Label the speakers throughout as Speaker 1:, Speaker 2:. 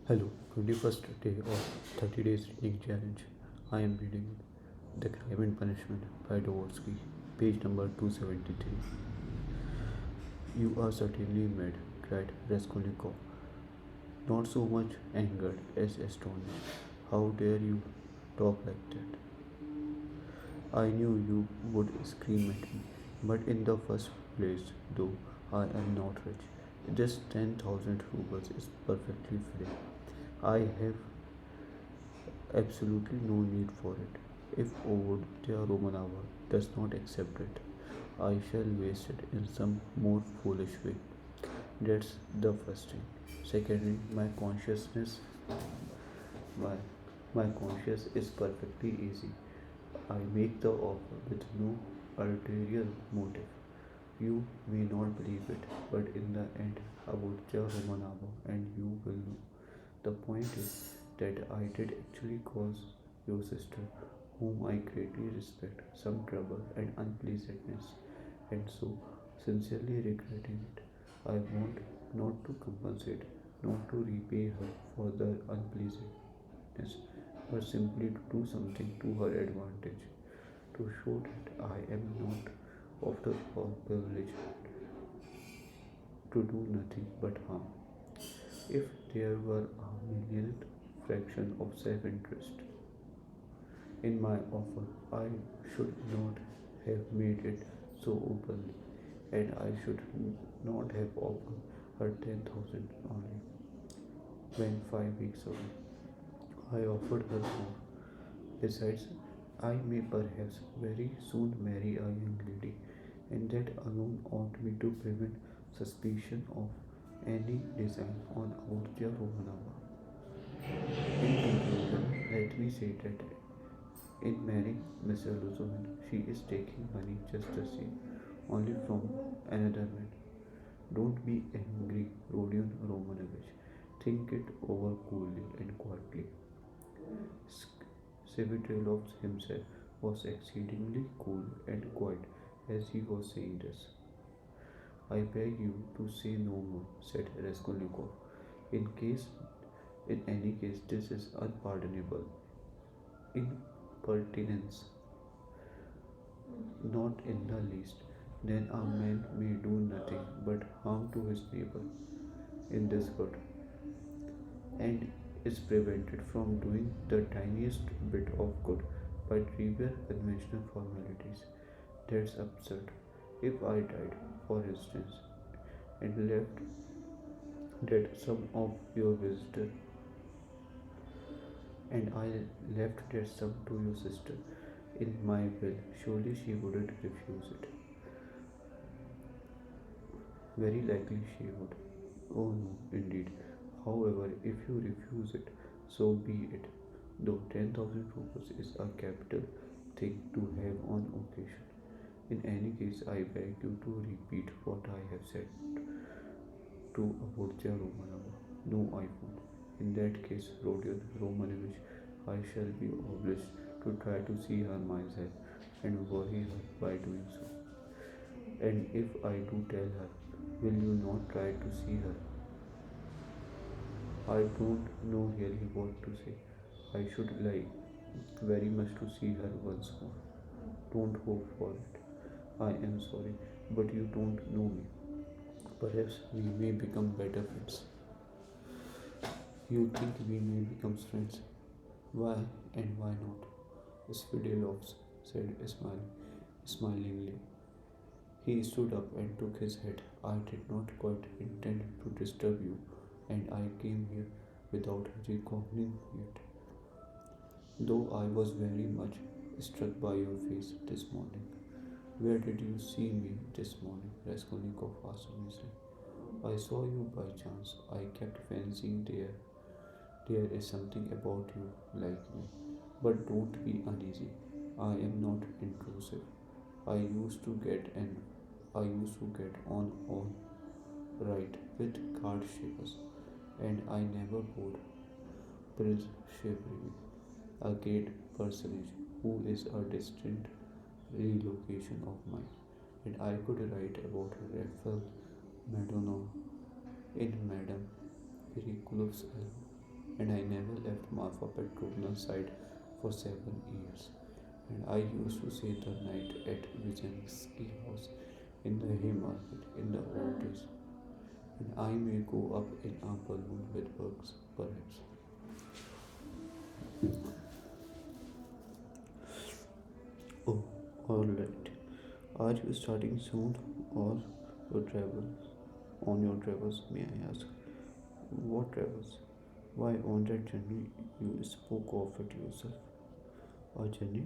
Speaker 1: Hello, 21st day of 30 days reading challenge. I am reading The Crime and Punishment by Dostoevsky, page number 273. You are certainly mad, cried Raskolnikov, not so much angered as astonished. How dare you talk like that? I knew you would scream at me, but in the first place, though I am not rich, just 10,000 rubles is perfectly free. I have absolutely no need for it. If Ovodya Romanova does not accept it, I shall waste it in some more foolish way. That's the first thing. Secondly, my, my conscience is perfectly easy. I make the offer with no ulterior motive. You may not believe it, but in the end, Avodya Romanova and you will know. The point is that I did actually cause your sister, whom I greatly respect, some trouble and unpleasantness, and so, sincerely regretting it, I want not to compensate, not to repay her for the unpleasantness, but simply to do something to her advantage, to show that I am not, after all, privileged to do nothing but harm. If there were a millionth fraction of self interest in my offer, I should not have made it so openly, and I should not have offered her 10,000 only. When 5 weeks ago I offered her more. Besides, I may perhaps very soon marry a young lady, and that alone ought me to prevent suspicion of any design on Aurtia Romanova. In conclusion, let me say that in marrying Mr. Luzovan, she is taking money just the same, only from another man. Don't be angry, Rodion Romanovich. Think it over coolly and quietly. Savitrilov himself was exceedingly cool and quiet as he was saying this. I beg you to say no more, said Raskolnikov. In case, in any case, this is unpardonable. Impertinence, not in the least. Then a man may do nothing but harm to his neighbor in this good, and is prevented from doing the tiniest bit of good by trivial conventional formalities. That's absurd. If I died, for instance, and left that some of your visitor, and I left that sum to your sister in my will, surely she wouldn't refuse it. Very likely she would. Oh no, indeed. However, if you refuse it, so be it. Though 10,000 rupees is a capital thing to have on occasion. In any case, I beg you to repeat what I have said to Avortia Romanova. No, I won't. In that case, Rodion Romanovich, I shall be obliged to try to see her myself and worry her by doing so. And if I do tell her, will you not try to see her? I don't know really what to say. I should like very much to see her once more. Don't hope for it. I am sorry, but you don't know me. Perhaps we may become better friends. You think we may become friends? Why and why not? Svidilov said, smilingly. He stood up and took his hat. I did not quite intend to disturb you, and I came here without reckoning it. Though I was very much struck by your face this morning. Where did you see me this morning? Raskolnikov asked uneasily. I saw you by chance. I kept fancying there is something about you like me. But don't be uneasy. I am not intrusive. I used to get and I used to get on all right with card shapers, and I never bored Prince Shevri, a great personage who is a distant relocation of mine, and I could write about Raphael Madonna in Madame Periculo's album. and I never left Marfa Petrovna's side for 7 years. And I used to stay the night at Wyzhensky house in the Haymarket in the old days. And I may go up in a balloon with bugs, perhaps. Oh, alright. Are you starting soon or your travels? On your travels, may I ask? What travels? Why on that journey you spoke of it yourself? A journey?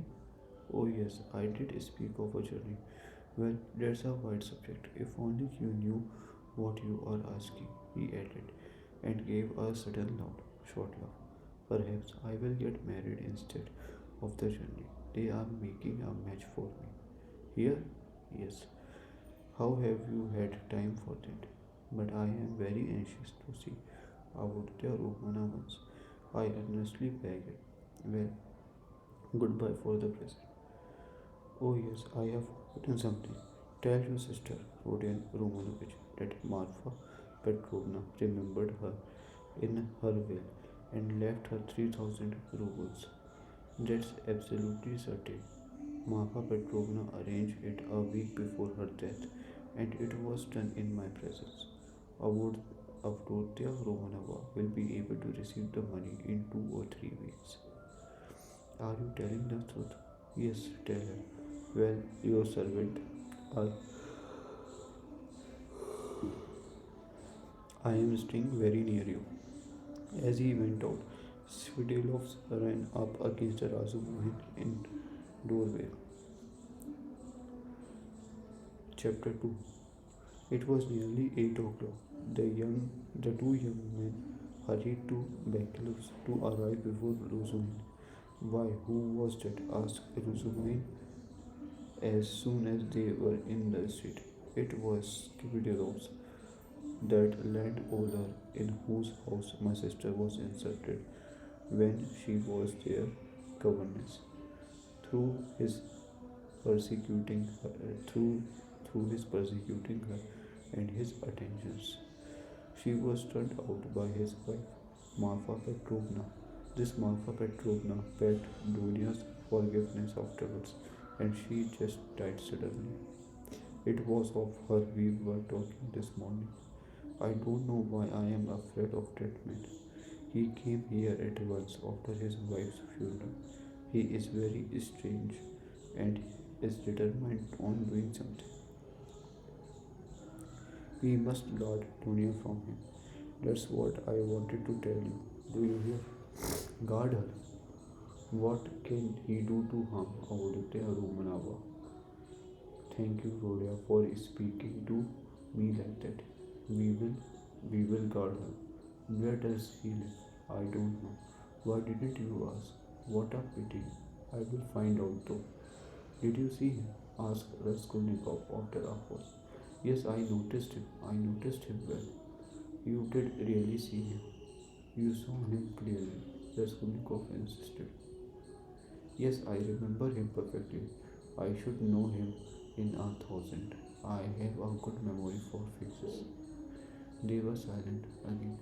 Speaker 1: Oh yes, I did speak of a journey. Well, that's a wide subject. If only you knew what you are asking, he added, and gave a sudden loud, short laugh. Perhaps I will get married instead of the journey. They are making a match for me. Here? Yes. How have you had time for that? But I am very anxious to see Avudya Romana once. I earnestly begged. Well, goodbye for the present. Oh yes, I have forgotten something. Tell your sister, Rodion Romanovich, that Marfa Petrovna remembered her in her will and left her 3,000 rubles. That's absolutely certain. Marfa Petrovna arranged it a week before her death, and it was done in my presence. Avod- Avdotya Romanova will be able to receive the money in 2 or 3 weeks. Are you telling the truth? Yes, tell her. Well, your servant. I, I am staying very near you. As he went out, Svidilov ran up against Razumohin in doorway. Chapter 2. It was nearly 8 o'clock. The two young men hurried to Bakelov's to arrive before Razumohin. Why, who was that? Asked Razumohin as soon as they were in the street. It was Svidilov's, that landowner in whose house my sister was inserted when she was their governess. Through his persecuting her, through his persecuting her and his attentions, she was turned out by his wife, Marfa Petrovna. This Marfa Petrovna begged Donia's forgiveness afterwards, and she just died suddenly. It was of her we were talking this morning. I don't know why I am afraid of that man. He came here at once after his wife's funeral. He is very strange and is determined on doing something. We must guard Dunya from him. That's what I wanted to tell you. Do you hear? Guard her. What can he do to harm Auditya Romanova? Thank you, Rodia, for speaking to me like that. We will, we will guard her. Where does he live? I don't know. Why didn't you ask? What a pity. I will find out though. Did you see him? Asked Raskolnikov after a pause. Yes, I noticed him. I noticed him well. You did really see him. You saw him clearly, Raskolnikov insisted. Yes, I remember him perfectly. I should know him in 1,000. I have a good memory for faces. They were silent again.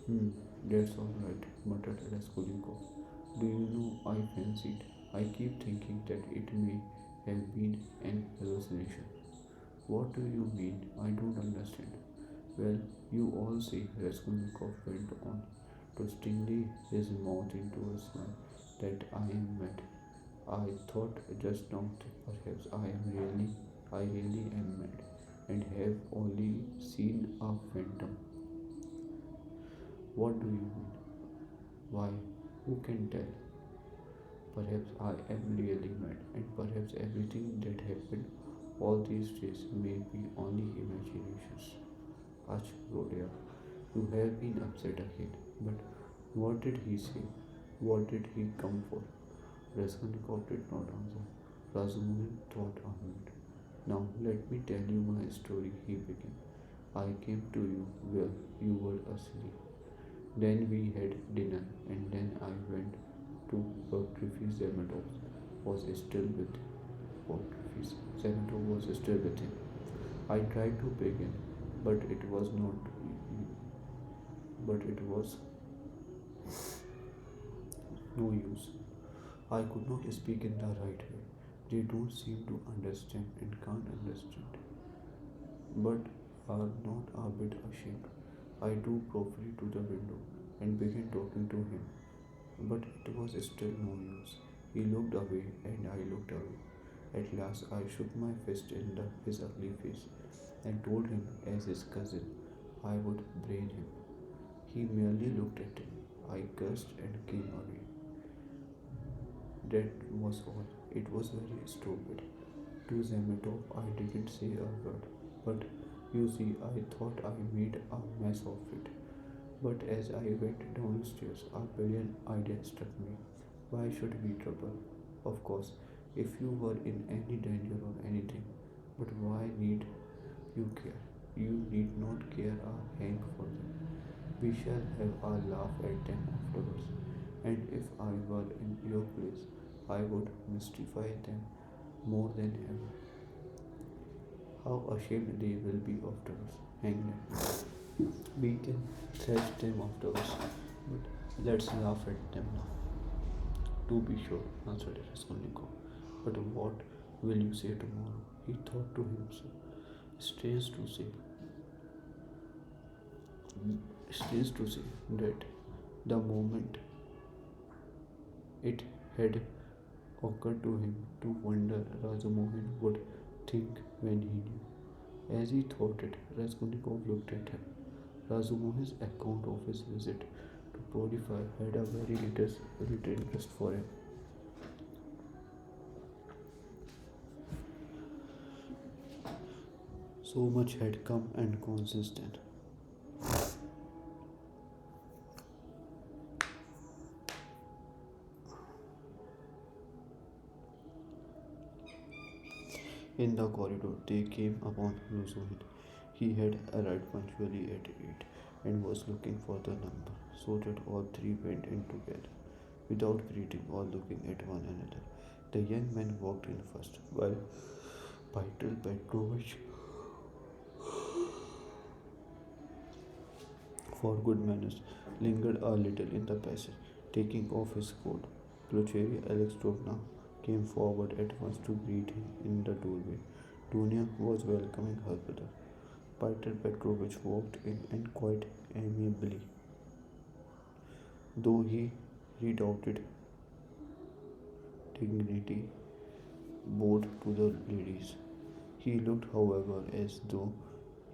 Speaker 1: Hmm, that's all right, muttered Raskolnikov. Do you know, I fancied. I keep thinking that it may have been an hallucination. What do you mean? I don't understand. Well, you all see, Raskolnikov went on, twistingly his mouth into a smile, that I am mad. I thought just now that perhaps I really am mad, and have only seen a phantom. What do you mean? Why, who can tell? Perhaps I am really mad, and perhaps everything that happened all these days may be only imaginations. Hush, Rodia, you have been upset again. But what did he say? What did he come for? Raskolnikov did not answer. Razumin thought a minute. Now let me tell you my story, he began. I came to you where you were asleep. Then we had dinner, and then I went to Portreefis Zemetov was still with Portreefis. Zemetov was still with him. I tried to begin, but it was not. But it was No use. I could not speak in the right way. They don't seem to understand and can't understand, but are not a bit ashamed. I drew properly to the window and began talking to him, but it was still no use. He looked away and I looked away. At last, I shook my fist in his ugly face and told him, as his cousin, I would brain him. He merely looked at me. I cursed and came away. That was all. It was very stupid. To Zametov, I didn't say a word. But you see, I thought I made a mess of it. But as I went downstairs, a brilliant idea struck me. Why should we trouble? Of course, if you were in any danger or anything, but why need you care? You need not care a hang for them. We shall have a laugh at them afterwards. And if I were in your place, I would mystify them more than ever. How ashamed they will be afterwards. Hang them. We can thrash them afterwards, but let's laugh at them now. To be sure, answered Raskolnikov. But what will you say tomorrow? He thought to himself. Strange to say, strange to say that the moment it had occurred to him to wonder Razumohin would think when he knew. As he thought it, Raskolnikov looked at him. Razumohin's account of his visit to Podify had a very little interest for him. So much had come and gone since then. In the corridor, they came upon Luzohin. He had arrived punctually at 8 and was looking for the number, so that all three went in together, without greeting or looking at one another. The young man walked in first, while Pyotr Petrovich, for good manners, lingered a little in the passage, taking off his coat. Pulcheria Alexandrovna came forward at once to greet him in the doorway. Dunya was welcoming her brother. Pyotr Petrovich walked in and quite amiably, though he redoubted dignity, bowed to the ladies. He looked, however, as though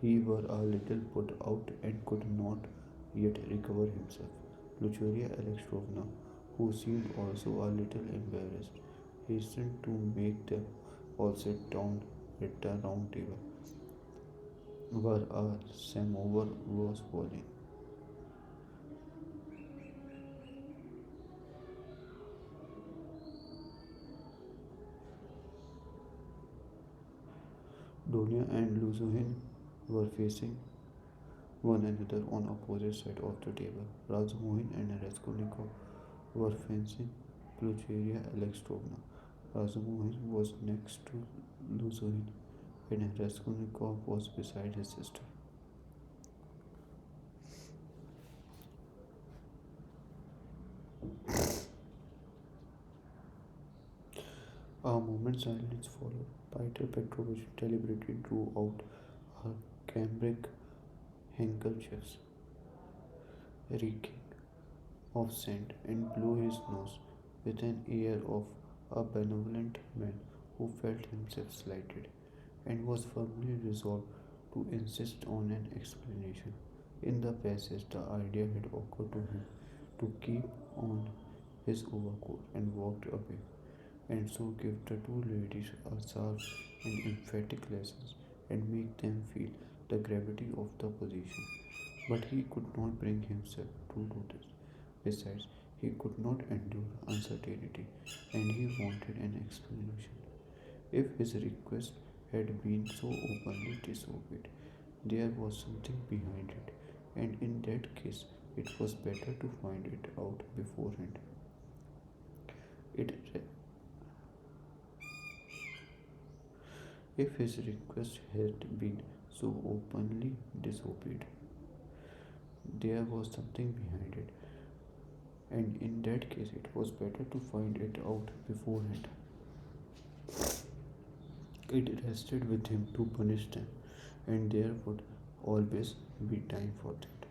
Speaker 1: he were a little put out and could not yet recover himself. Luceria Alexandrovna, who seemed also a little embarrassed, hastened to make them all sit down at the round table, where a samovar was boiling. Donia and Luzohin were facing one another on opposite sides of the table. Razumohin and Raskolnikov were facing Pulcheria Alexandrovna. Razumohin was next to Luzohin, and Raskolnikov was beside his sister. A moment's silence followed. Pyotr Petrovich deliberately drew out a cambric handkerchief, reeking of scent, and blew his nose with an air of a benevolent man who felt himself slighted, and was firmly resolved to insist on an explanation. In the passage, the idea had occurred to him to keep on his overcoat and walked away, and so give the two ladies a sharp and emphatic lessons and make them feel the gravity of the position. But he could not bring himself to do this. Besides, he could not endure uncertainty, and he wanted an explanation. If his request had been so openly disobeyed, there was something behind it, and in that case it was better to find it out beforehand. It, if his request had been so openly disobeyed, there was something behind it, and in that case it was better to find it out beforehand. It rested with him to punish them, and there would always be time for that.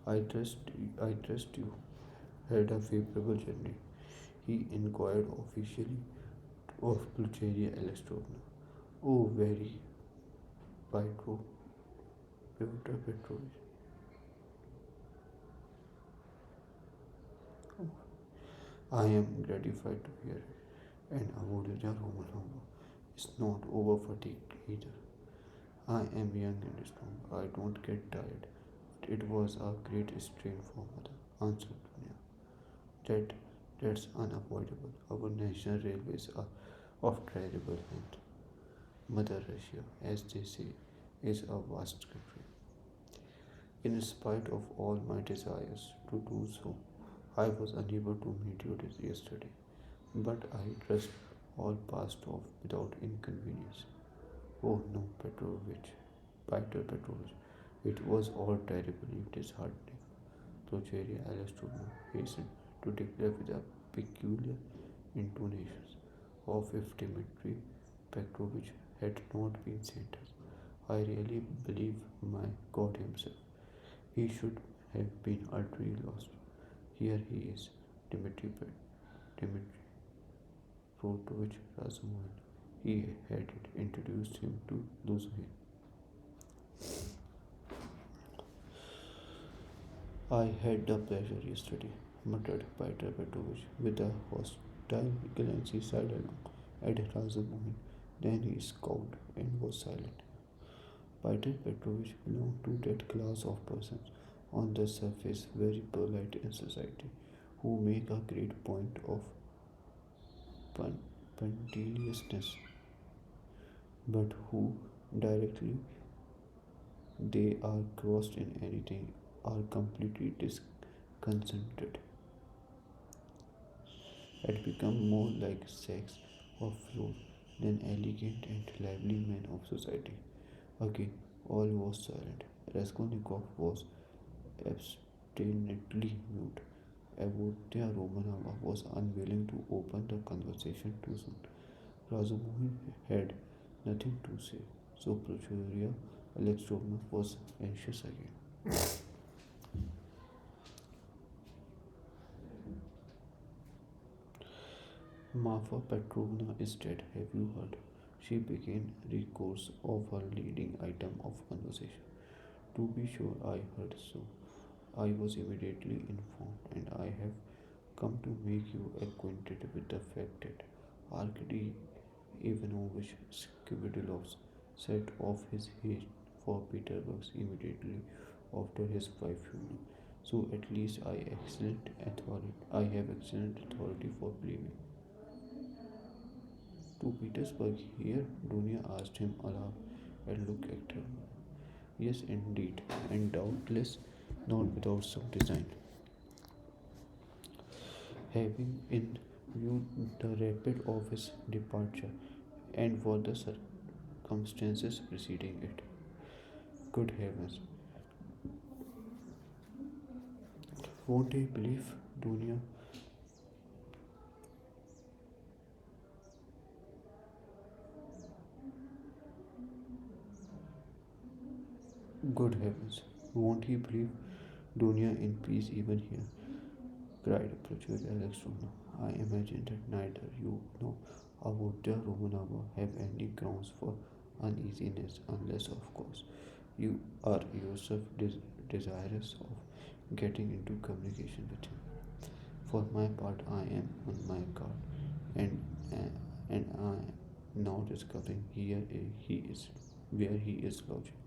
Speaker 1: I trust you had a favorable journey, he inquired officially of Pulcheria Alexandrovna. Oh, very, Pyotr Petrovich. I am gratified to hear it. And Avodia Romanova is not over fatigued either. I am young and strong. I don't get tired. But it was a great strain for mother, answered Dunya. That that's unavoidable. Our national railways are of terrible length. Mother Russia, as they say, is a vast country. In spite of all my desires to do so, I was unable to meet you yesterday. But I trust all passed off without inconvenience. Oh no, Peter Petrovich, it was all terribly disheartening. Procharia Alexandrovna hastened to declare with a peculiar intonation of if Dmitri Petrovich had not been sent us. I really believe my God himself. He should have been utterly lost. Here he is, Dmitri Protovich Razumin. He had introduced him to Luzohin. I had the pleasure yesterday, muttered Pyotr Petrovich with a hostile glance sidelong at Razumin. Then he scowled and was silent. Pyotr Petrovich belonged to that class of persons, on the surface very polite in society, who make a great point of punctiliousness, but who directly they are crossed in anything are completely disconcerted had become more like sex or floor than elegant and lively men of society. Again, all was silent. Raskolnikov was obstinately mute. Avodia Romanova was unwilling to open the conversation too soon. Razumohin had nothing to say, so Prochoria Alexandrovna was anxious again. Marfa Petrovna is dead, have you heard? She began recourse of her leading item of conversation. To be sure, I heard so. I was immediately informed, and I have come to make you acquainted with the fact that Arkady Ivanovich Skvidilovs set off his haste for Petersburg immediately after his wife's funeral. So at least I have excellent authority for believing. To Petersburg here? Dunya asked him aloud and looked at her. Yes, indeed, and doubtless not without some design. Having in view the rapid of his departure and for the circumstances preceding it. Good heavens, won't he believe, Dunya? Good heavens, won't he believe Dunya in peace even here? Cried Prachur Alexandrovna. I imagine that neither you nor Avodia Romanova have any grounds for uneasiness, unless, of course, you are yourself desirous of getting into communication with him. For my part, I am on my guard, and and I am now discovering he is where he is lodging.